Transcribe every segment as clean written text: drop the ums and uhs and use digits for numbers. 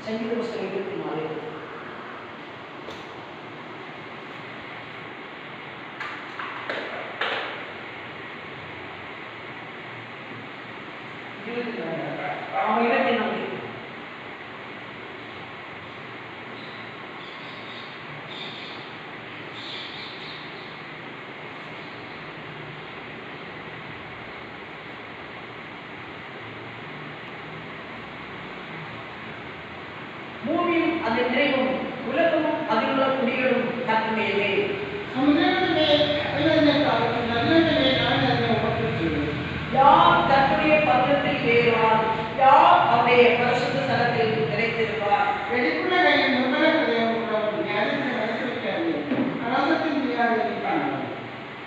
சங்கீத புஸ்தகம் 24 பூமியும் அதன் நிறைவும் உலகமும் அதில் உள்ள குடிகளும் கர்த்தருடையதே. யார் கர்த்தருடைய பர்வதத்தில் ஏறுவார்? யார் அவருடைய பரிசுத்த ஸ்தலத்தில் நிலைத்திருப்பார்?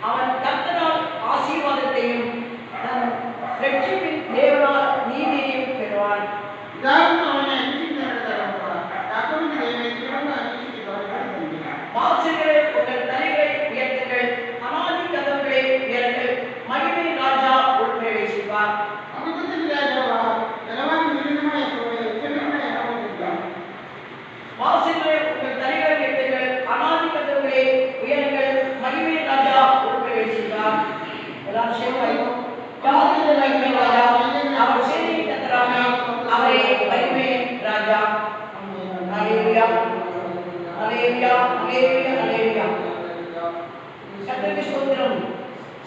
அவன் கர்த்தரால் ஆசீர்வாதத்தையும் இரட்சிப்பின் தேவனால் நீதியையும் பெறுவான். வாசல்களே உங்கள் தலைகளை உயர்த்துங்கள், அநாதி கதவுகளே உயருங்கள், மகிமை ராஜா உட்பிரவேசிப்பார். வாசல்களே உங்கள் தலைகளை உயர்த்துங்கள், அநாதி கதவுகளே உயருங்கள், மகிமை ராஜா உட்பிரவேசிப்பார். எல்லாரும் சேர்ந்து மகிமை ராஜா, அவர் சேனையை கர்த்தராமே, அவரே மகிமை ராஜா. ஹல்லேலூயா ஹல்லேலூயா ஹல்லேலூயா ஹல்லேலூயா. கர்த்தருக்கு ஸ்தோத்திரம்.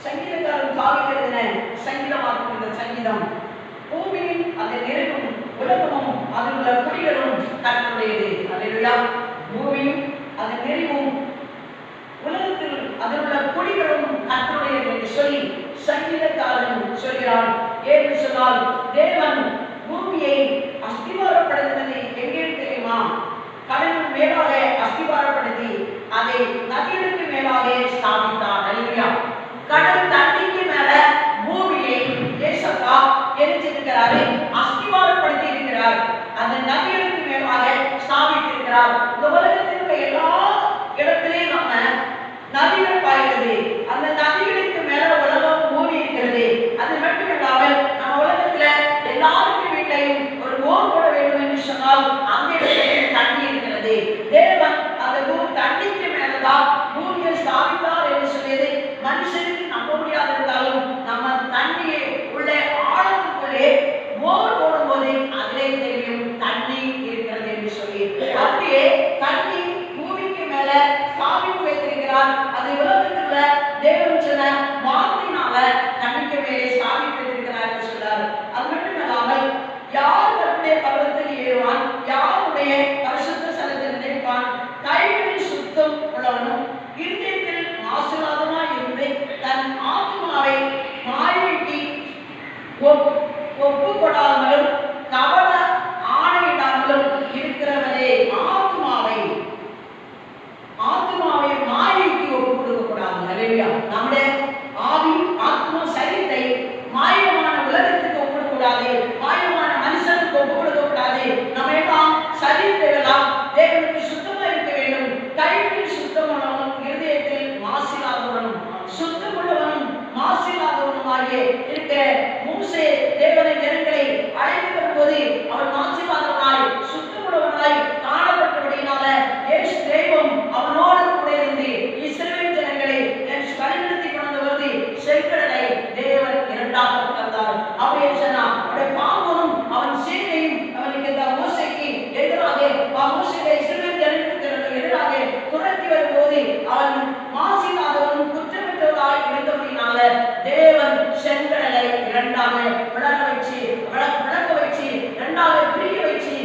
சங்கீதக்காரன் தாவீது எழுதின சங்கீதமாகும் இந்த சங்கீதம் பூமியின் அந்த நிறைவும் உலகமும் அதில் உள்ள குடிகளும் கர்த்தருடையது. ஹல்லேலூயா. பூமியும் அதன் நிறைவும் உலகத்தில் அதில் உள்ள குடிகளும் கர்த்தருடையது என்று சொல்லி சங்கீதக்காரன் சொல்கிறான். ஏன்னு சொன்னால் தேவன் பூமியை அஸ்திவாரப்படுத்தினது எங்கே தெரியுமா? கடலுக்கு மேலாக அஸ்திவாரப்படுத்தி அதை நதிகளுக்கு மேலாக ஸ்தாபித்தார். ஹல்லேலூயா. கடல் தண்ணிக்கு மேல பூமியை ஏசப்பா எரிச்சிருக்கிறாரு, அஸ்திவாரப்படுத்தி இருக்கிறார். அந்த நதிகளுக்கு மேலாக ஸ்தாபித்திருக்கிறார். இந்த உலகத்தில் உள்ள எல்லா இடத்திலையும் நம்ம நதிகள் பாய்கிறது. அந்த நதிகளுக்கு மேல உலகம் மூடி இருக்கிறது. அது மட்டுமில்லாமல் நம்ம உலகத்துல எல்லாருக்கும் வீட்டையும் ஒரு போர் போட வேண்டும் என்று சொன்னால் அந்த இடத்தில் தண்ணி இருக்கிறது. தேவன் அந்த தண்ணிக்கு மேலதான் பூமியை ஸ்தாபித்தார் என்று சொல்லியது மனுஷனுக்கு நம்ப முடியாது. இருந்தாலும் நம்ம தண்ணியை உள்ள ஆழத்துக்குள்ளே போர் போடும்போது அதிலே தெரியும் தண்ணி இருக்கிறது என்று சொல்லி. அப்படியே தண்ணி பூமிக்கு மேல ஸ்தாபித்து வைத்திருக்கிறார். அது உலகத்துல தேவன் சொன்ன வார்த்தையினால தண்ணிக்கு மேலே ஸ்தாபித்து வைத்திருக்கிறார் என்று சொன்னார். அது மட்டுமல்லாமல் யார் கர்த்தருடைய பர்வதத்தில் ஏறுவான்? யாருடைய பரிசுத்த ஸ்தலத்தில் நிற்பான்? கைகளில் சுத்தம் உள்ளவனும் இருதயத்தில் மாசுலாதமாய் இருந்து தன் ஆத்மாவை மாய்விட்டு ஒப்பு கொடாமலும் கவன ஆணையிடாமலும் இருக்கிறவனே. ஆத்மாவை மாய்விட்டு ஒப்பு கொடுக்க கூடாது. ஹல்லேலூயா. நம்முடைய ஆவி ஆத்மா சரீரத்தை மாயமான உலகத்துக்கு ஒப்பு கூடாது, மாயமான மனுஷனுக்கு ஒப்பு கொடுக்க கூடாது. நம்ம எல்லாம் சரீரத்தை எல்லாம் தேவனுக்கு சுத்தமா இருக்க வேண்டும். கையில் சுத்தமானவனும் இருதயத்தில் மாசில்லாதவனும் சுத்தமுள்ளவனும் மாசில்லாதவனுமாகிய இருக்கிற மூசே தேவனை ஜனங்களை அழைத்து வரும்போது அவன் மாசில்லாதவனாய் சுத்தமுள்ளவனாய் காணப்பட்டபடியினால இயேசு தெய்வம் அவனோடு கூட இருந்து இஸ்ரவேல் ஜனங்களை வழிநடத்தி கொண்டு வருது. செங்கடலை தேவன் இரண்டாக தந்தார். அப்படியே சொன்னார். அவருடைய பாவனும் அவன் சேனையும் அவனுக்கு மோசேக்கு எதிராக மோசேயை இஸ்ரவேல் ஜனங்களுக்கு எதிராக துரத்தி வரும்போது அவன் மாசில்லாதவனும் குற்றமற்றவராய் இருந்தபடினால தேவன் செங்கடலை இரண்டாக விளக்க வச்சு இரண்டாக பிரிய வச்சு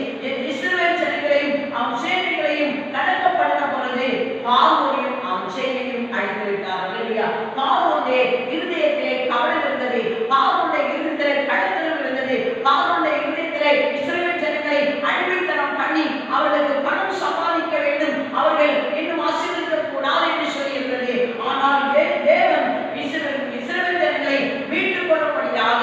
இஸ்ரவேல் ஜனங்களையும் அவன் சேனைகளையும் கடக்க பண்ண பொழுது பார்வோனையும் அவன் சேனையும் அழைத்து விட்டார். ஹல்லேலூயா. பார்வோனுடைய இருதயத்திலே கவலை இருந்தது. பார்வோனுடைய இருதயத்திலே கடத்தலும் இருந்தது. பார்வோனுடைய இருதயத்திலே இஸ்ரவேல் ஜனங்களை அடிமைத்தனம் பண்ணி அவர்களுக்கு பணம் சம்பாதிக்க வேண்டும், அவர்கள் இன்னும் ஆசீர்வதிக்க கூடாது என்று சொல்லி இருந்தது. ஆனால் தேவன் இஸ்ரவேல் ஜனங்களை மீட்டுக் கொள்ளும்படியாக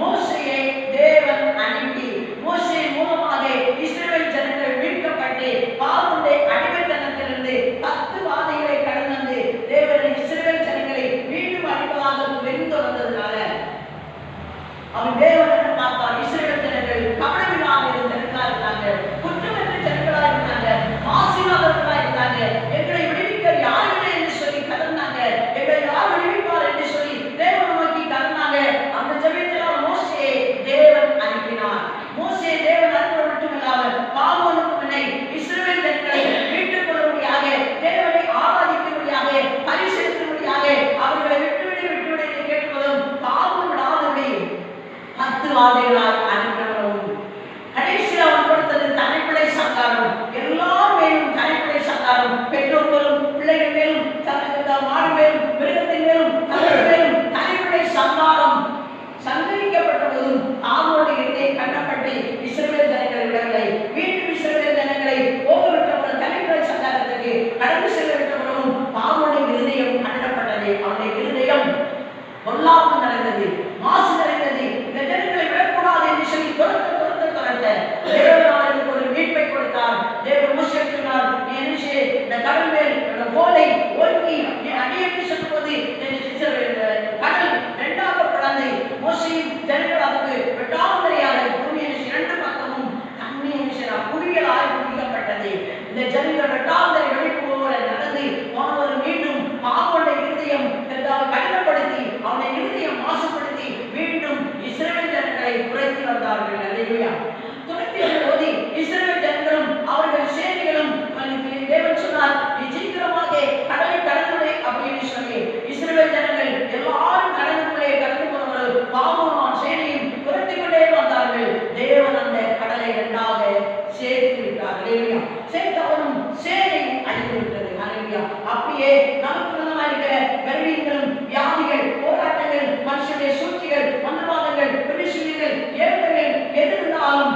மோசேயை தேவன் அனுப்பி மோசே மூலமாக இஸ்ரவேல் ஜனங்கள் மீட்கப்பட்டு பார்வோனுடைய அடிமைத்தனத்திலிருந்து 10 வாதைகளை கடந்து வந்து தேவன் இஸ்ரவேல் ஜனங்களை மீண்டும் அனுப்பதாக வென்று வந்ததுனால அவன் தேவன் பார்த்தார். இஸ்ரவேல் ஜனங்கள் கவலையில்லாமல் இருந்தாங்க, குற்றம் பரிசுத்தவாதிகளாய் அனுப்பினவரும் கடைசியில் அவர் கொடுத்தது தனிப்படை சங்காரம். எல்லார் மேலும் தனிப்படை சங்காரம். பெற்றோர் மேலும், பிள்ளைகள் மேலும், மாடு மேலும், மிருகத்தின் மேலும், தலைவர் மேலும் தனிப்படை சங்காரம் சங்கரிக்கப்பட்டதும் அவருடைய இருதை கண்ணப்பட்டு இஸ்ரவேல் ஜனங்களை விடவில்லை. மீண்டும் இஸ்ரவேல் ஜனங்களை போகவிட்டவர்கள் தனிப்படை சங்காரத்துக்கு கடந்து செல்ல விட்டவர்களும் அவருடைய இருதயம் கண்ணப்பட்டது. அவருடைய இருதயம் பொல்லாப்பு நடந்தது, மாசு நடந்தது. இந்த ஜனங்களை விடக்கூடாது என்று சொல்லி தொடர்ந்து தேவன் ஒரு மீட்பை கொடுத்தார். தேவன் மோசேக்கு சொன்னார், நீ என்ன செய்ய, இந்த கடல் மேல் போலை ஒழுங்கி நீ அடியேற்று சொல்லும்போது கடல் இரண்டாக பிளந்து மோசையும் ஜனங்கள் அதுக்கு வெட்டாமறையாக பூமியை இரண்டு பக்கமும் தண்ணி குடிகளாக குடிக்கப்பட்டது. இந்த ஜனங்கள் வெட்டாமரை வெடிப்பு போல நடந்து போனவர் மீண்டும் அவனுடைய இருதயம் கடினப்படுத்தி அவனுடைய இருதயம் மாசுபடுத்தி மீண்டும் இஸ்ரவேல் ஜனங்களை குறைத்து வந்தார்கள். அல்லேலூயா. துரத்தி வரும்போது இஸ்ரவேல் ஜனங்களும் அவர்கள் சேனைகளும் தேவன் சொன்னார், நீ சீக்கிரமாக கடலை கடந்து அப்படின்னு சொல்லி இஸ்ரவேல் ஜனங்கள் எல்லாரும் கடலுக்குள்ளே கடந்து போனவர்கள் பாவம் சேனையும் துரத்தி கொண்டே வந்தார்கள். தேவன் அந்த கடலை இரண்டாக சேர்த்து விட்டார். அல்லேலூயா. சேர்த்தவனும் சேனை அழிந்து விட்டது. அல்லேலூயா. அப்படியே நமக்கு இருக்கிற கருவிகளும் வியாதிகள், போராட்டங்கள், மனுஷனுடைய சூழ்ச்சிகள், மந்திரவாதங்கள், பெருசுகள், ஏவல்கள் எது இருந்தாலும்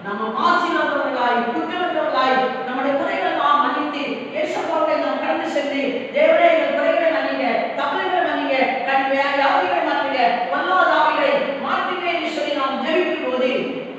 நம்ம மாசினவர்களாய் குற்றமற்றவர்களாய் நம்முடைய குறைகள் நாம் மன்னித்து ஏசப்பாவை நாம் கடந்து சென்று தேவனே எங்கள் குறைகளை மன்னிங்க, தவறுகளை மன்னிங்க, வியாதிகளை மாற்றுங்க, பொல்லாதாவிகளை மாற்றுங்க என்று சொல்லி நாம் ஜெபிக்கும் போது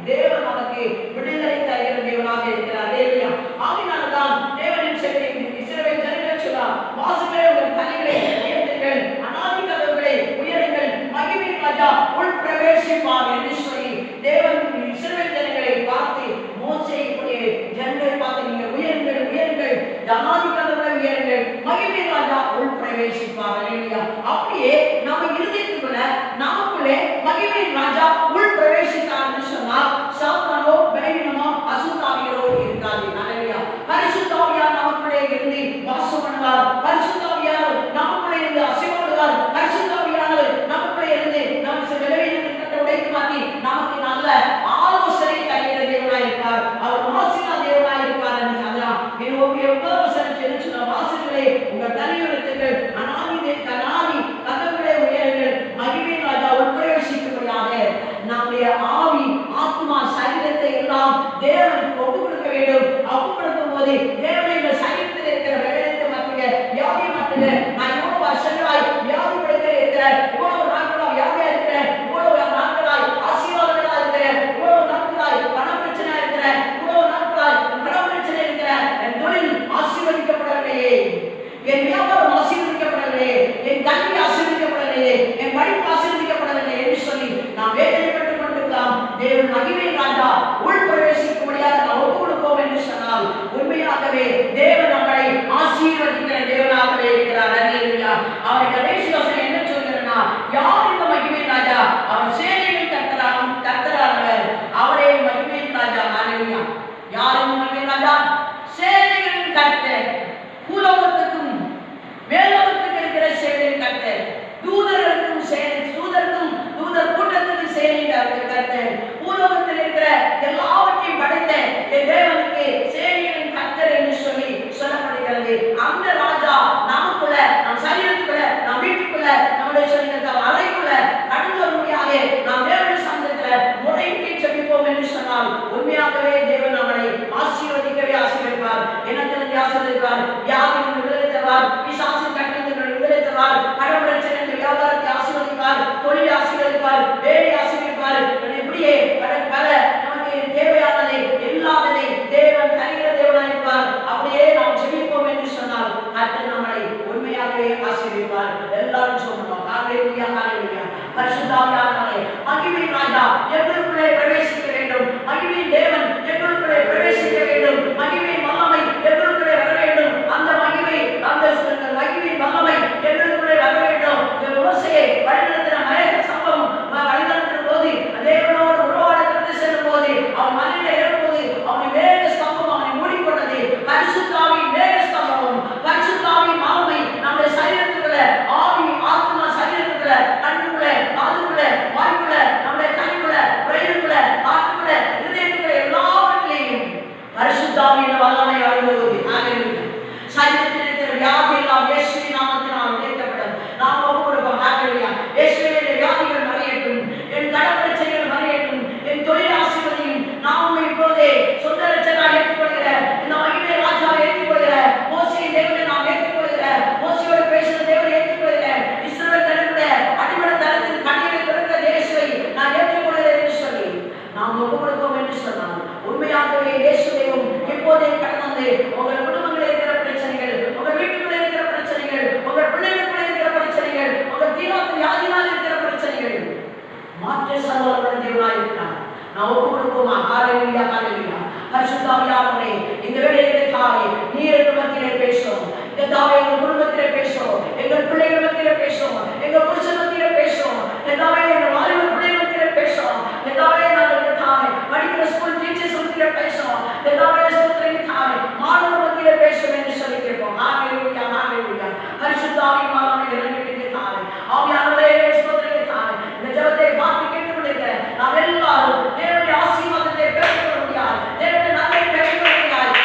தேவன் நமக்கு விடுதலை தருகிற தேவனாக இருக்கிறார். அல்லேலூயா. ஆகினால்தான் தேவனின் செல்வி இஸ்ரவேல் ஜனங்கள் சொன்னார், வாசலே உங்கள் தலைகளை உயர்த்துங்கள், அநாதி கதவுகளை உயருங்கள், மகிமை ராஜா உள் பிரவேசிப்பார் என்று சொல்லி தேவன் இஸ்ரவேல் ஜனங்களை பார்த்து மோசேயுடைய ஜனங்களை பார்த்து நீங்க உயருங்கள் உயருங்கள், அநாதி கதவுகளை உயருங்கள், மகிமை ராஜா உள் பிரவேசிப்பார். அல்லேலூயா. அப்படியே நம்ம இருதயத்துக்குள்ள நமக்குள்ளே மகிமை ராஜா உள் பிரவேசித்தார் என்று சொன்னால் சாத்தானோ பலவீனமோ அசுத்தாவியோ இருக்காது. அல்லேலூயா. பரிசுத்தாவியார் நமக்குள்ளே இருந்து வாசம் பண்ணுவார். பரிசுத்தாவியார் நமக்குள்ளே இருந்து அசைவாடுவார். பரிசுத்தாவியார் நமக்குள்ளே இருந்து நமக்கு பலவீனத்தை உடைத்து மாற்றி நமக்கு நல்ல ஆலோசனை தருகிற தேவனாய் இருப்பார். அவர் வாசினா தேவனாய் இருப்பார் என்று சொல்லலாம். வாசல்களே உங்கள் தலையுறுத்துங்கள், அநாதி கதவுகளை உயருங்கள், மகிமை ராஜா உட்பிரவேசிக்கும்படியாக நம்முடைய ஆவி ஆத்மா சரீரத்தை எல்லாம் தேவனுக்கு ஒப்புக் கொடுக்க வேண்டும். ஒப்புக் கொடுக்கும் போது தேவனுடைய சரீரத்தில் இருக்கிற வேலையை மாற்றுங்க, வியாதியை மாற்றுங்க. நான் இவ்வளவு வருஷங்களாய் வியாதி படுத்த இருக்கிறேன், இவ்வளவு நாட்களாய் வியாதியா இருக்கிறேன், இவ்வளவு நாட்களாய் ஆசீர்வாதங்களா இருக்கிறேன், இவ்வளவு நாட்களாய் பண பிரச்சனை இருக்கிறேன், இவ்வளவு நாட்களாய் பண பிரச்சனை இருக்கிறேன், என் தொழில் ஆசீர்வதிக்கப்படவில்லையே, என் வியாபாரம் ஆசீர்வதிக்கப்படவில்லையே, என் கல்வி ஆசீர்வதிக்கப்படவில்லையே, என் படிப்பு ஆசீர்வதிக்கப்படவில்லை என்று சொல்லி நாம் வேதனைப்பட்டுக் கொண்டிருக்கலாம். தேவன் மகிமை ராஜா உள் பிரவேசிக்கும்படியாக நாம் ஒப்புக் கொடுப்போம் என்று சொன்னால் உண்மையாகவே தேவன் நம்மை ஆசீர்வதிக்கிற தேவனாகவே இருக்கிறார். அல்லேலூயா. அவர் கடைசி வசனம் என்ன சொல்கிறனா, யார் இந்த மகிமை ராஜா? அவர் சேனையின் கர்த்தரானவர், அவரே மகிமை ராஜா. அல்லேலூயா. யார் இந்த மகிமை ராஜா? சேனைகளின் கர்த்தர், பூலோகத்துக்கும் மேலோகத்துக்கும் இருக்கிற சேனையின் கர்த்தர், தூதர்களுக்கும் தூதர் கூட்டத்துக்கு சேனையின் கர்த்தர், பூலோகத்தில் இருக்கிற எல்லாவற்றையும் படைத்த தேவனுக்கு சேனையின் கர்த்தர் என்று சொல்லி சொல்லப்படுகிறது. அந்த ராஜா நமக்குள்ள, நம் சரீரத்துக்குள்ள, நம் வீட்டுக்குள்ள, நம்முடைய அறைக்குள்ள கடந்து வரும்படியாக நாம் தேவனுடைய சமூகத்துல முறையிட்டு ஜெபிப்போம் என்று சொன்னால் உண்மையாகவே தேவன் நம்மை ஆசீர்வதிக்கவே ஆசீர்வதிப்பார். இனத்திலிருந்து ஆசீர்வதிப்பார், வியாதியிலிருந்து விடுதலை தருவார், பிசாசின் கட்டளையிலிருந்து விடுதலை தருவார், கடவுளை வியாபாரத்தை ஆசீர்வதிப்பார், தொழிலை ஆசீர்வதிப்பார், வேலை ஆசீர்வதிப்பார். இப்படியே பல நமக்கு தேவையானதை எல்லாவதை தேவன் தருகிற தேவனாய் இருப்பார். அப்படியே நாம் ஜெபிப்போம் என்று சொன்னால் கர்த்தர் நம்மை உண்மையாகவே ஆசீர்வதிப்பார். எல்லாரும் சொல்லணும், ஹல்லேலூயா ஹல்லேலூயா. பரிசுத்தாவியானவரே, மகிமை ராஜா எங்களுக்குள்ளே பிரவேசிக்க வேண்டும், மகிமை தேவன் எங்களுக்குள்ளே பிரவேசிக்க வேண்டும், மகிமை வல்லமை எங்களுக்குள்ளே வர வேண்டும். அந்த மகிமை வல்லமை நாம் ஒப்பு கொடுப்போம் என்று சொன்னால் உண்மையாகவே இயேசு தெய்வம் இப்போதே கடந்து உங்கள் குடும்பங்களில் இருக்கிற பிரச்சனைகள், உங்கள் வீட்டுக்குள்ளே இருக்கிற பிரச்சனைகள், உங்கள் பிள்ளைகளுக்குள்ளே இருக்கிற பிரச்சனைகள், உங்கள் தீராத வியாதினால் இருக்கிற பிரச்சனைகள் மாற்ற சகோதரன் தேவனாய் இருக்கிறார். நான் ஒப்பு கொடுப்போமா? ஹalleluya ஹalleluya. பரிசுத்த ஆவியானவரே, இந்த வேளையிலே தாயே நீர் எங்கள் மத்தியிலே பேசும். இந்த தாயே எங்கள் குடும்பத்திலே பேசும், எங்கள் பிள்ளைகள் மத்தியிலே பேசும், எங்கள் புருஷன் மத்தியிலே பேசும், இந்த தாயே எங்கள் வாலிப பிள்ளைகள் மத்தியிலே பேசும், இந்த தாயே நாங்கள் தாயே படிக்கிற ஸ்கூல் டீச்சர்ஸ் மத்தியிலே பேசும், இந்த தாயே ஸ்தோத்திரம் தாயே மாணவர் மத்தியிலே பேசும் என்று சொல்லி கேட்போம். ஹalleluya ஹalleluya. பரிசுத்த ஆவியானவரே இறங்கிட்டு தாயே ஆவியானவரே ஸ்தோத்திரம் தாயே இந்த ஜெபத்தை பார்த்து கேட்டுக்கொண்டிருக்கிற நாம் எல்லாரும் தேவனுடைய ஆசீர்வாதத்தை பெற்றுக்கொள்ள முடியாது, தேவனுடைய நன்மை பெற்றுக்கொள்ள முடியாது.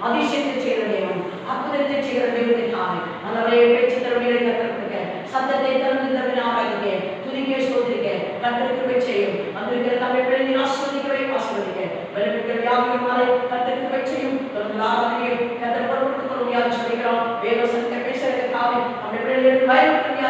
அதிசயத்தை செய்கிற தேவன், அற்புதத்தை செய்கிற தேவனை தானே நல்லவரே பேச்சு தருமையை கற்றுக்க சத்தத்தை திறந்து தருவினாராக துதிக்க சோதிக்க கத்திற்கு செய்யும். வந்திருக்கிற தமிழ் பிள்ளைகளை ஆஸ்வதிக்கவே ஆஸ்வதிக்க வெளிப்படுகிற வியாதிகளை கத்திற்கு செய்யும். ஆராதனையும் கத்திர பொருட்கள் சொல்லிக்கிறோம். வேதவசனத்தை பேசுறதுக்காக தமிழ் பிள்ளைகளுக்கு பயன்படுத்த